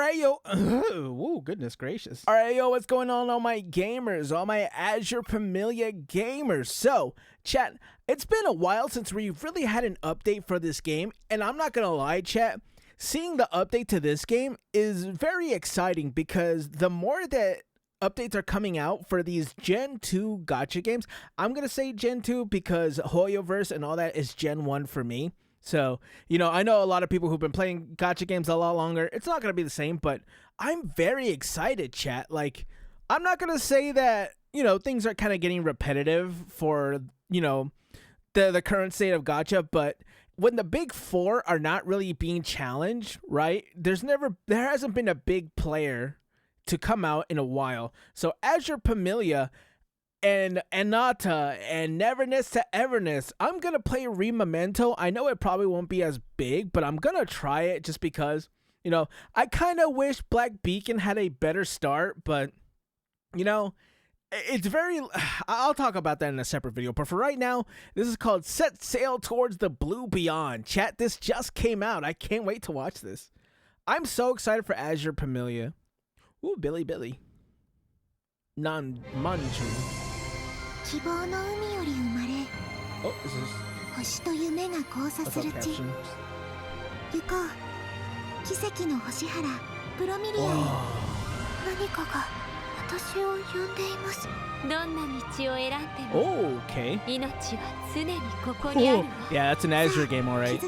right, yo. Ooh, goodness gracious. All right, yo, what's going on, all my gamers, all my Azur Promilia gamers? So, chat, it's been a while since we really had an update for this game, and I'm not gonna lie, chat, seeing the update to this game is very exciting because the more that updates are coming out for these Gen 2 gacha games, I'm gonna say Gen 2 because Hoyoverse and all that is Gen 1 for me. So, you know, I know a lot of people who've been playing gacha games a lot longer. It's not going to be the same, but I'm very excited, chat. Like, I'm not going to say that, you know, things are kind of getting repetitive for, you know, the current state of gacha, but when the big four are not really being challenged, right? There hasn't been a big player to come out in a while. So Azur Promilia and Anata and Neverness to Everness, I'm gonna play Rememento. I know it probably won't be as big, but I'm gonna try it just because, you know, I kind of wish Black Beacon had a better start, but, you know, it's very, I'll talk about that in a separate video, but for right now, this is called Set Sail Towards the Blue Beyond. Chat, this just came out. I can't wait to watch this. I'm so excited for Azur Promilia. Ooh, Billy. Manju. Oh, is this? What's up, caption? Oh, okay. Cool. Yeah, that's an Azur game, alright.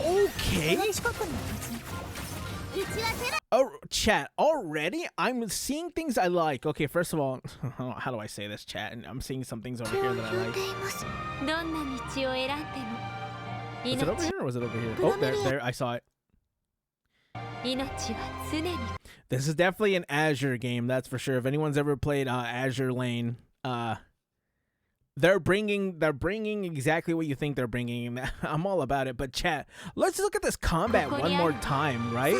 Okay. Oh, chat, already? I'm seeing things I like. Okay, first of all, how do I say this, chat? And I'm seeing some things over here that I like. Was it over here or was it over here? Oh, there, I saw it. This is definitely an Azur game, that's for sure. If anyone's ever played Azur Lane, they're bringing exactly what you think they're bringing. I'm all about it. But chat, let's look at this combat one more time, right?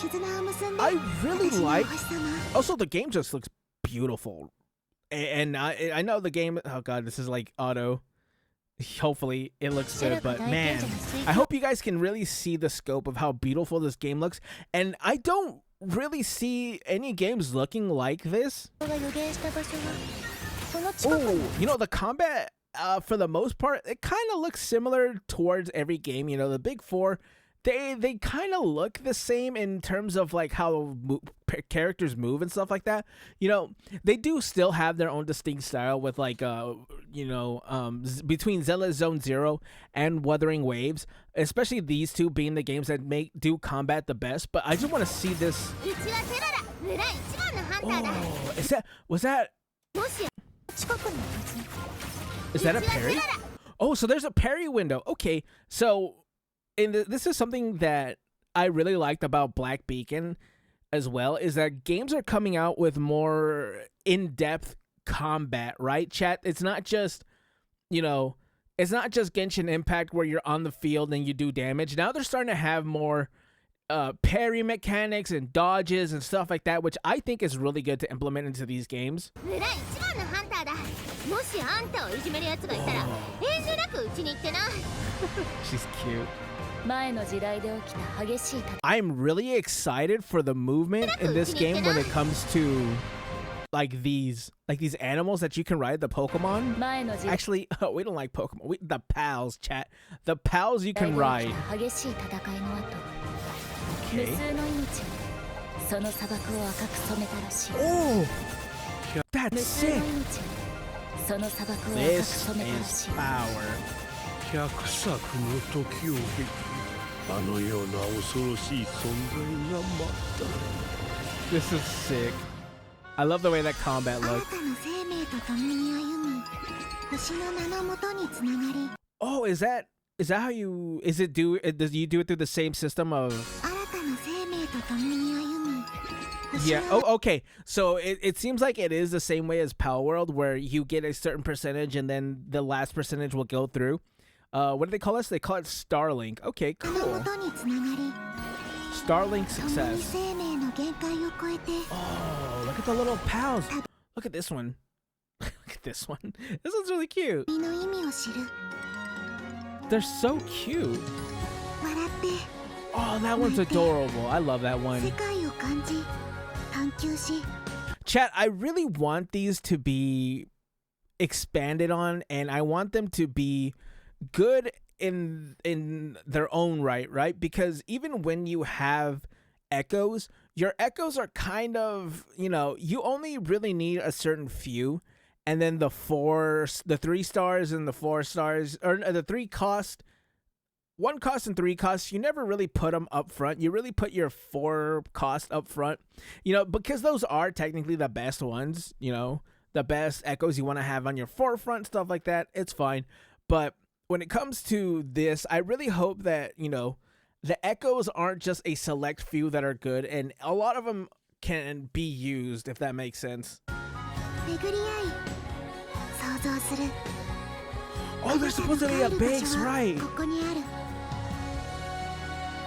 I really like. Also, the game just looks beautiful, and I know the game. Oh god, this is like auto. Hopefully, it looks good. But man, I hope you guys can really see the scope of how beautiful this game looks. And I don't really see any games looking like this. Oh, you know, the combat, for the most part, it kind of looks similar towards every game. You know, the big four, they kind of look the same in terms of like how characters move and stuff like that. You know, they do still have their own distinct style with like, you know, between Zealous Zone Zero and Wuthering Waves, especially these two being the games that do combat the best. But I just want to see this. Oh, was that? Is that a parry? Oh, so there's a parry window. Okay, so this is something that I really liked about Black Beacon as well, is that games are coming out with more in-depth combat, right, chat? It's not just, you know, it's not just Genshin Impact where you're on the field and you do damage. Now they're starting to have more parry mechanics and dodges and stuff like that, which I think is really good to implement into these games. She's cute. I'm really excited for the movement in this game when it comes to like these animals that you can ride, the Pokemon. Actually, we don't like Pokemon. The pals, chat. The pals you can ride. Okay. Oh, that's sick. This is power. This is sick. I love the way that combat looks. Oh, is that how you? Does you do it through the same system of? Yeah. Oh, okay. So it seems like it is the same way as Pal World, where you get a certain percentage and then the last percentage will go through. What do they call this? They call it Starlink. Okay, cool. Starlink success. Oh, look at the little pals. Look at this one. Look at this one. This one's really cute. They're so cute. Oh, that one's adorable. I love that one. Chat, I really want these to be expanded on, and I want them to be good in their own right? Because even when you have echoes, your echoes are kind of, you only really need a certain few, and then the 3 stars and the 4 stars, or the 3 cost, 1 cost and 3 costs, you never really put them up front. You really put your 4 cost up front, because those are technically the best ones, the best echoes you want to have on your forefront, stuff like that. It's fine. But when it comes to this, I really hope that, the echoes aren't just a select few that are good, and a lot of them can be used, if that makes sense. Oh, there's supposed to be a base, right?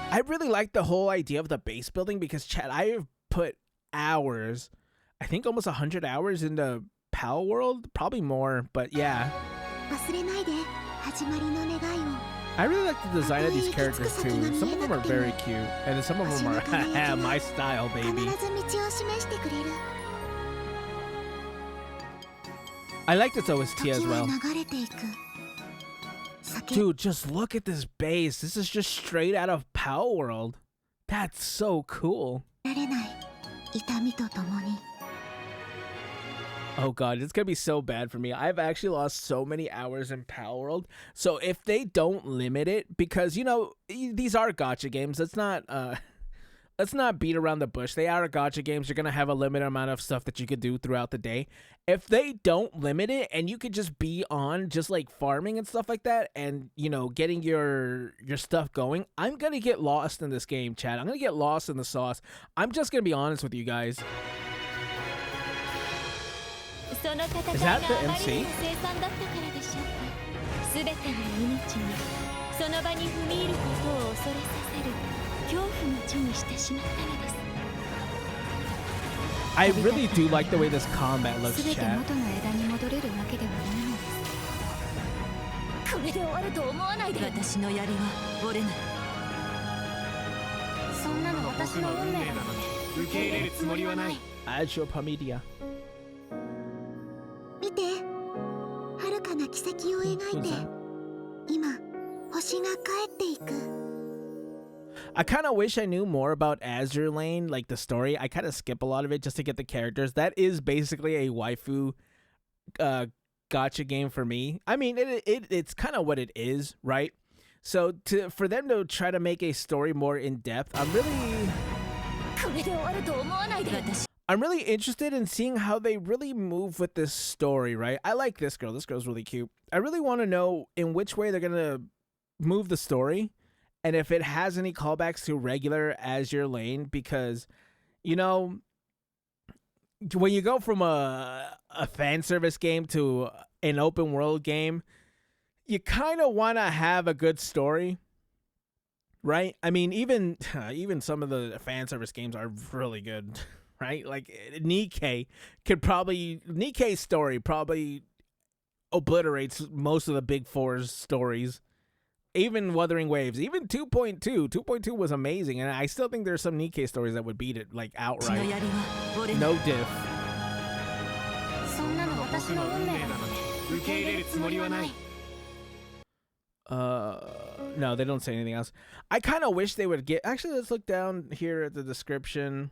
I really like the whole idea of the base building because, Chad, I have put hours, I think almost 100 hours into Pal World, probably more, but yeah. I really like the design of these characters too. Some of them are very cute, and some of them are my style, baby. I like this OST as well. Dude, just look at this base. This is just straight out of Pal World. That's so cool. Oh god, it's gonna be so bad for me. I've actually lost so many hours in Pal World. So if they don't limit it, because these are gacha games. Let's not beat around the bush. They are gacha games. You're gonna have a limited amount of stuff that you could do throughout the day. If they don't limit it and you could just be on just like farming and stuff like that, and getting your stuff going, I'm gonna get lost in this game, Chad. I'm gonna get lost in the sauce. I'm just gonna be honest with you guys. Is that the MC? I really do like the way this combat looks, chat. Azur Promilia. I kind of wish I knew more about Azur Lane, like the story. I kind of skip a lot of it just to get the characters. That is basically a waifu gacha game for me. I mean, it's kind of what it is, right? So for them to try to make a story more in depth, I'm really interested in seeing how they really move with this story, right? I like this girl. This girl's really cute. I really want to know in which way they're going to move the story, and if it has any callbacks to regular Azur Lane, because, when you go from a fan service game to an open world game, you kind of want to have a good story, right? I mean, even some of the fan service games are really good, right? Like Nikkei's story probably obliterates most of the Big Four's stories. Even Wuthering Waves, even 2.2. 2.2 was amazing, and I still think there's some Nikkei stories that would beat it, like, outright. No diff. No, they don't say anything else. I kind of wish they would get... Actually, let's look down here at the description.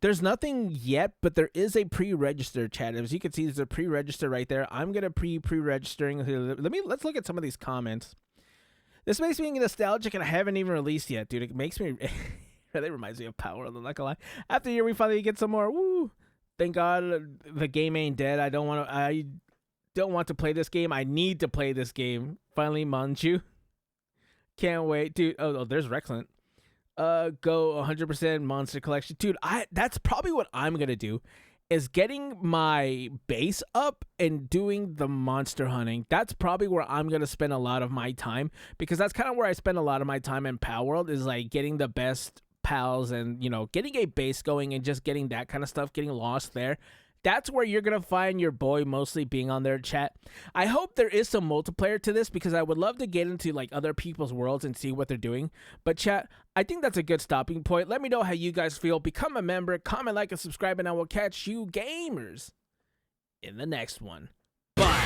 There's nothing yet, but there is a pre-register, chat. As you can see, there's a pre-register right there. I'm gonna pre-registering. Let's look at some of these comments. This makes me nostalgic, and I haven't even released yet, dude. It makes me. That reminds me of Power. I'm not gonna lie. After a year, we finally get some more. Woo! Thank God the game ain't dead. I don't want to play this game. I need to play this game. Finally, Manchu. Can't wait, dude. Oh, there's Rexlent. Go 100% Monster Collection, dude. That's probably what I'm gonna do, is getting my base up and doing the monster hunting. That's probably where I'm gonna spend a lot of my time, because that's kind of where I spend a lot of my time in Pal World, is like getting the best pals and getting a base going and just getting that kind of stuff, getting lost there. that's where you're gonna find your boy mostly being on there, chat. I hope there is some multiplayer to this because I would love to get into like other people's worlds and see what they're doing. But chat, I think that's a good stopping point. Let me know how you guys feel. Become a member, comment, like, and subscribe, and I will catch you gamers in the next one. Bye.